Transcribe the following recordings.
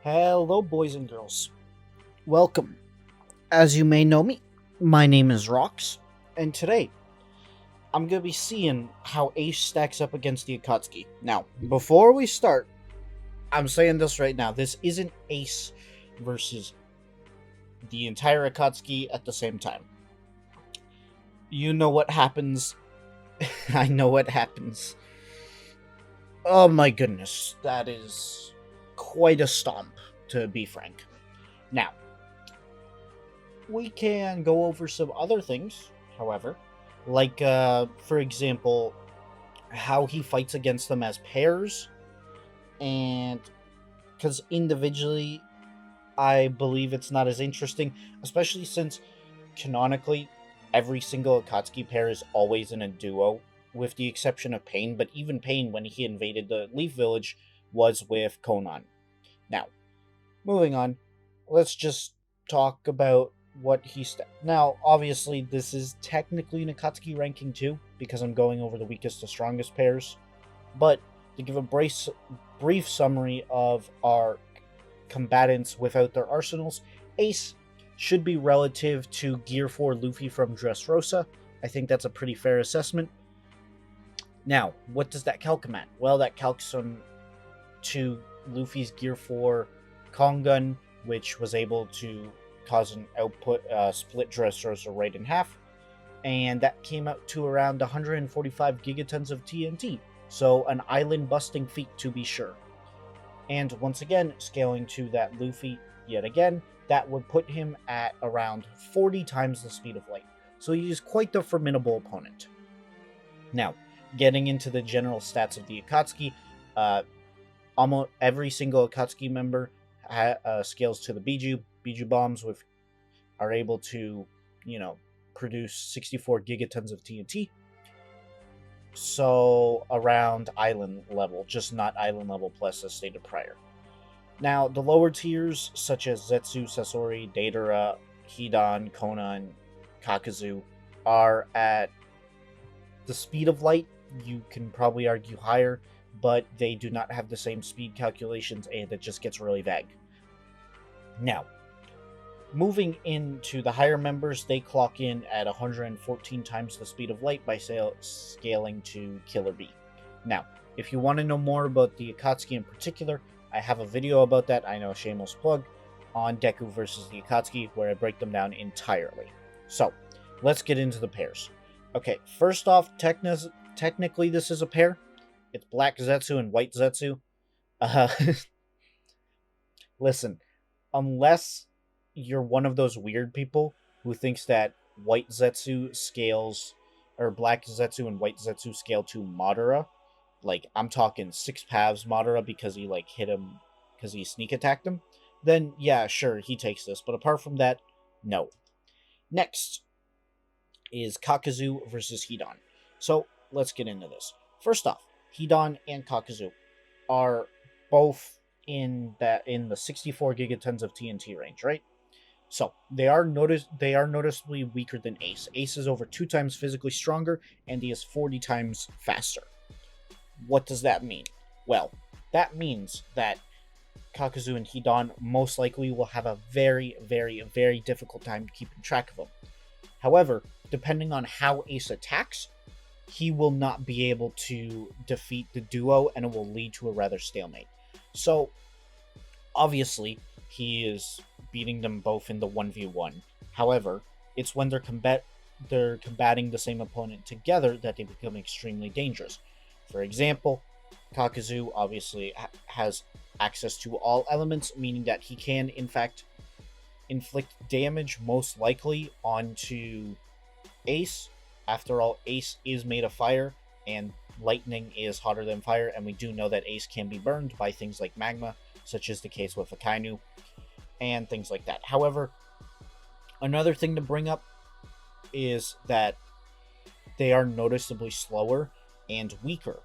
Hello, boys and girls. Welcome. As you may know me, my name is Rox, and today I'm going to be seeing how Ace stacks up against the Akatsuki. Now, before we start, I'm saying this right now. This isn't Ace versus the entire Akatsuki at the same time. You know what happens. I know what happens. Oh my goodness, that is quite a stomp, to be frank. Now, we can go over some other things, however, like, for example, how he fights against them as pairs, and because individually, I believe it's not as interesting, especially since canonically, every single Akatsuki pair is always in a duo, with the exception of Pain, but even Pain, when he invaded the Leaf Village, was with Konan. Now, moving on, let's just talk about what now. Obviously, this is technically an Akatsuki ranking too, because I'm going over the weakest to strongest pairs. But to give a brief summary of our combatants without their arsenals, Ace should be relative to Gear 4 Luffy from Dressrosa. I think that's a pretty fair assessment. Now, what does that calc him at? Well, that calcs him to Luffy's Gear 4 Kongun, which was able to cause an output split Dressrosa right in half, and that came out to around 145 gigatons of TNT, so an island-busting feat to be sure. And once again, scaling to that Luffy yet again, that would put him at around 40 times the speed of light, so he is quite the formidable opponent. Now, getting into the general stats of the Akatsuki, almost every single Akatsuki member scales to the Biju. Biju bombs are able to, produce 64 gigatons of TNT. So around island level, just not island level plus as stated prior. Now, the lower tiers, such as Zetsu, Sasori, Deidara, Hidan, Konan, Kakuzu, are at the speed of light. You can probably argue higher, but they do not have the same speed calculations, and it just gets really vague. Now, moving into the higher members, they clock in at 114 times the speed of light by scaling to Killer Bee. Now, if you want to know more about the Akatsuki in particular, I have a video about that, I know, shameless plug, on Deku versus the Akatsuki, where I break them down entirely. So, let's get into the pairs. Okay, first off, technically this is a pair. It's Black Zetsu and White Zetsu. Listen, unless you're one of those weird people who thinks that White Zetsu scales, or Black Zetsu and White Zetsu scale to Madara, like I'm talking 6 paths Madara because he hit him, because he sneak attacked him, then yeah, sure, he takes this. But apart from that, no. Next is Kakuzu versus Hidan. So let's get into this. First off, Hidan and Kakuzu are both in the 64 gigatons of TNT range, right? So they are noticeably weaker than Ace. Ace is over 2 times physically stronger, and he is 40 times faster. What does that mean? Well, that means that Kakuzu and Hidan most likely will have a very, very, very difficult time keeping track of him. However, depending on how Ace attacks, he will not be able to defeat the duo, and it will lead to a rather stalemate. So, obviously, he is beating them both in the 1v1. However, it's when they're combating the same opponent together that they become extremely dangerous. For example, Kakuzu obviously has access to all elements, meaning that he can, in fact, inflict damage most likely onto Ace. After all, Ace is made of fire, and lightning is hotter than fire, and we do know that Ace can be burned by things like magma, such as the case with Akainu, and things like that. However, another thing to bring up is that they are noticeably slower and weaker.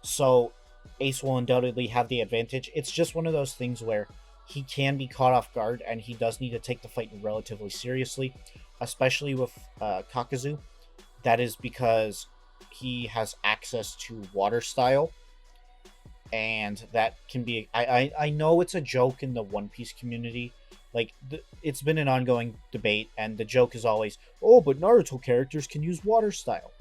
So Ace will undoubtedly have the advantage. It's just one of those things where he can be caught off guard, and he does need to take the fight relatively seriously, especially with Kakuzu. That is because he has access to water style, and that can be I know it's a joke in the One Piece community. Like it's been an ongoing debate, and the joke is always, oh, but Naruto characters can use water style.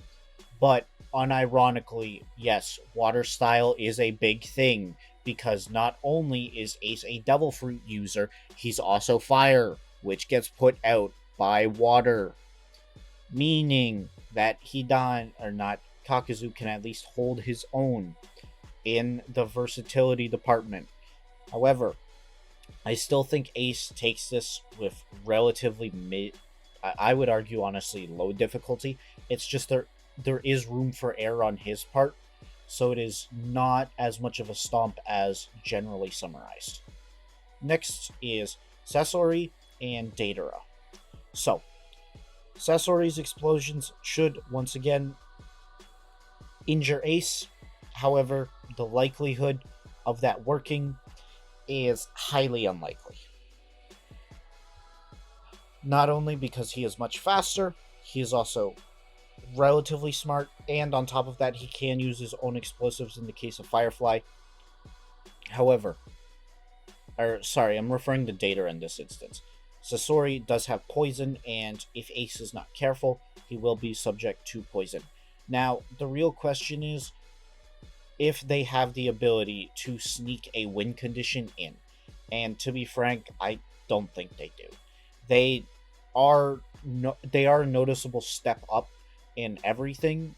But unironically, yes, water style is a big thing, because not only is Ace a devil fruit user, he's also fire, which gets put out by water, meaning that Hidan, or not, Kakuzu, can at least hold his own in the versatility department. However, I still think Ace takes this with relatively mid. I would argue, honestly, low difficulty. It's just there is room for error on his part, so it is not as much of a stomp as generally summarized. Next is Sasori and Deidara. So, Sasori's explosions should once again injure Ace. However, the likelihood of that working is highly unlikely. Not only because he is much faster, he is also relatively smart, and on top of that, he can use his own explosives in the case of Firefly. However, I'm referring to Data in this instance. Sasori does have poison, and if Ace is not careful, he will be subject to poison. Now, the real question is if they have the ability to sneak a win condition in. And to be frank, I don't think they do. They are a noticeable step up in everything,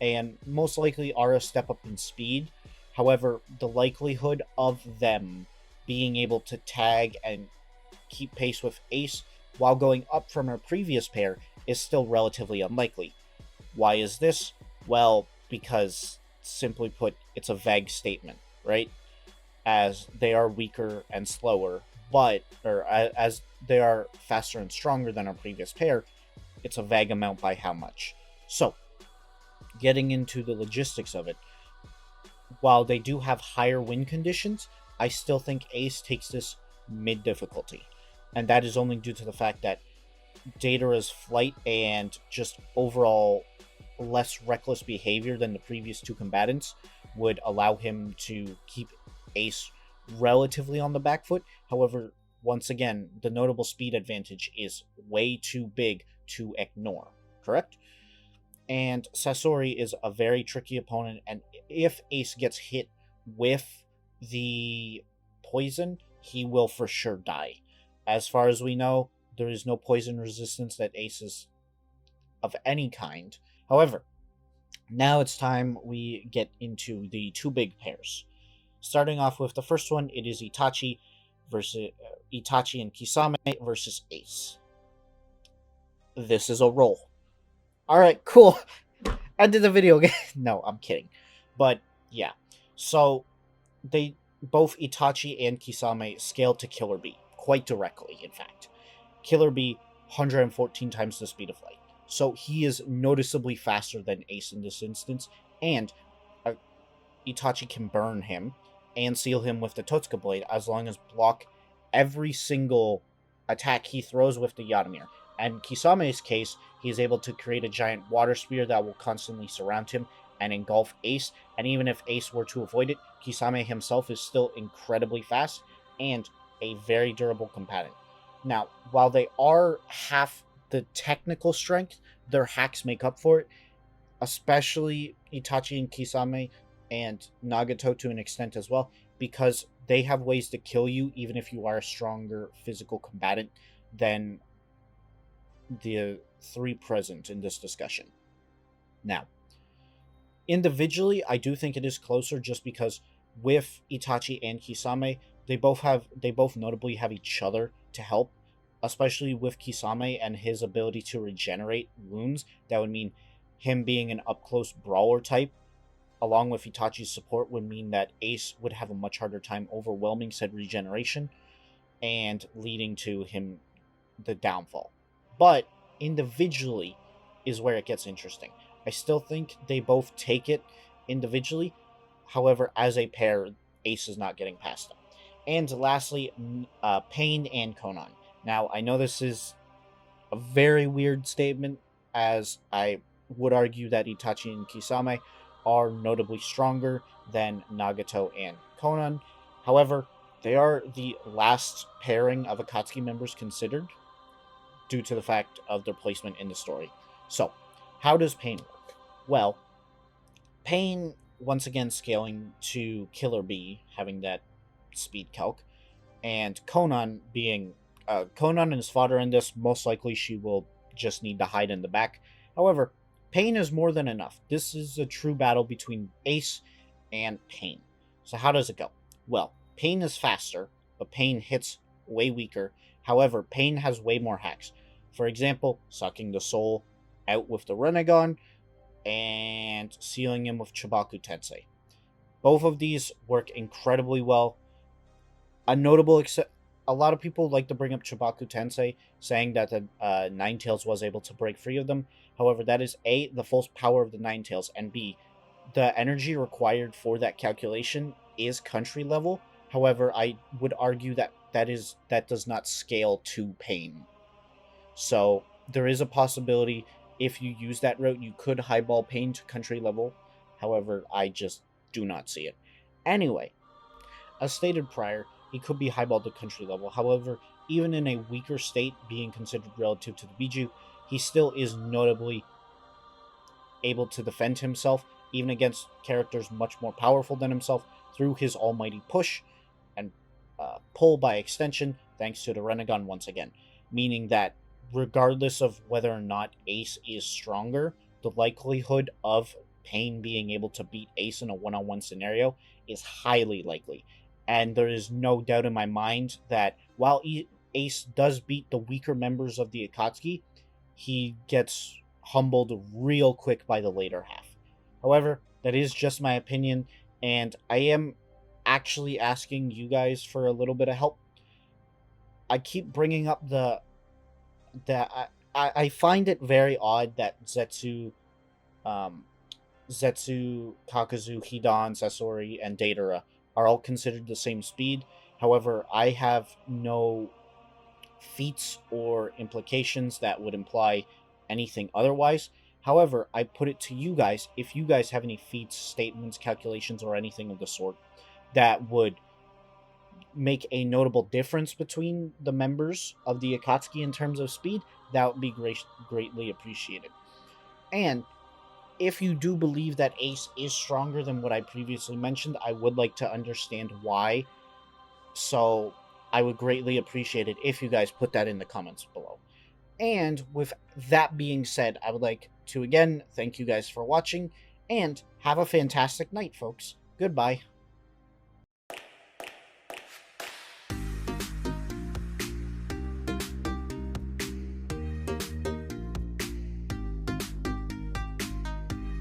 and most likely are a step up in speed. However, the likelihood of them being able to tag and keep pace with Ace while going up from her previous pair is still relatively unlikely. Why is this? Well, because, simply put, it's a vague statement, right? As they are weaker and slower, as they are faster and stronger than our previous pair, it's a vague amount by how much. So, getting into the logistics of it, while they do have higher win conditions, I still think Ace takes this mid difficulty. And that is only due to the fact that Datara's flight and just overall less reckless behavior than the previous two combatants would allow him to keep Ace relatively on the back foot. However, once again, the notable speed advantage is way too big to ignore, correct? And Sasori is a very tricky opponent, and if Ace gets hit with the poison, he will for sure die. As far as we know, there is no poison resistance that Ace is of any kind. However, now it's time we get into the two big pairs. Starting off with the first one, it is Itachi and Kisame versus Ace. This is a roll. Alright, cool. End of the video game. No, I'm kidding. But yeah. So they both, Itachi and Kisame, scaled to Killer Bee. Quite directly, in fact. Killer Bee, 114 times the speed of light. So he is noticeably faster than Ace in this instance, and Itachi can burn him and seal him with the Totsuka Blade as long as block every single attack he throws with the Yadomir. And Kisame's case, he is able to create a giant water spear that will constantly surround him and engulf Ace, and even if Ace were to avoid it, Kisame himself is still incredibly fast and a very durable combatant. Now, while they are half the technical strength, their hacks make up for it, especially Itachi and Kisame, and Nagato to an extent as well, because they have ways to kill you even if you are a stronger physical combatant than the three present in this discussion. Now, individually, I do think it is closer just because with Itachi and Kisame, they both notably have each other to help, especially with Kisame and his ability to regenerate wounds. That would mean him being an up-close brawler type, along with Itachi's support, would mean that Ace would have a much harder time overwhelming said regeneration and leading to him the downfall. But individually is where it gets interesting. I still think they both take it individually. However, as a pair, Ace is not getting past them. And lastly, Pain and Konan. Now, I know this is a very weird statement, as I would argue that Itachi and Kisame are notably stronger than Nagato and Konan. However, they are the last pairing of Akatsuki members considered due to the fact of their placement in the story. So, how does Pain work? Well, Pain, once again scaling to Killer Bee, having that speed calc, and Konan being Konan and his fodder in this, most likely she will just need to hide in the back. However, Pain is more than enough. This is a true battle between Ace and Pain. So how does it go? Well, Pain is faster, but Pain hits way weaker. However, Pain has way more hacks. For example, sucking the soul out with the Renegon and sealing him with Chibaku Tensei. Both of these work incredibly well. A notable except a lot of people like to bring up Chibaku Tensei, saying that the Ninetales was able to break free of them. However, that is A, the full power of the Ninetales, and B, the energy required for that calculation is country level. However, I would argue that that does not scale to Pain. So there is a possibility if you use that route, you could highball Pain to country level. However, I just do not see it. Anyway, as stated prior, he could be highballed to country level. However, even in a weaker state, being considered relative to the Biju, he still is notably able to defend himself, even against characters much more powerful than himself, through his almighty push and pull by extension, thanks to the Renegon once again. Meaning that regardless of whether or not Ace is stronger, the likelihood of Pain being able to beat Ace in a one-on-one scenario is highly likely. And there is no doubt in my mind that while Ace does beat the weaker members of the Akatsuki, he gets humbled real quick by the later half. However, that is just my opinion, and I am actually asking you guys for a little bit of help. I keep bringing up I find it very odd that Zetsu, Kakuzu, Hidan, Sasori, and Deidara are all considered the same speed. However, I have no feats or implications that would imply anything otherwise. However, I put it to you guys, if you guys have any feats, statements, calculations, or anything of the sort that would make a notable difference between the members of the Akatsuki in terms of speed, that would be greatly appreciated. And if you do believe that Ace is stronger than what I previously mentioned, I would like to understand why. So I would greatly appreciate it if you guys put that in the comments below. And with that being said, I would like to again thank you guys for watching and have a fantastic night, folks. Goodbye.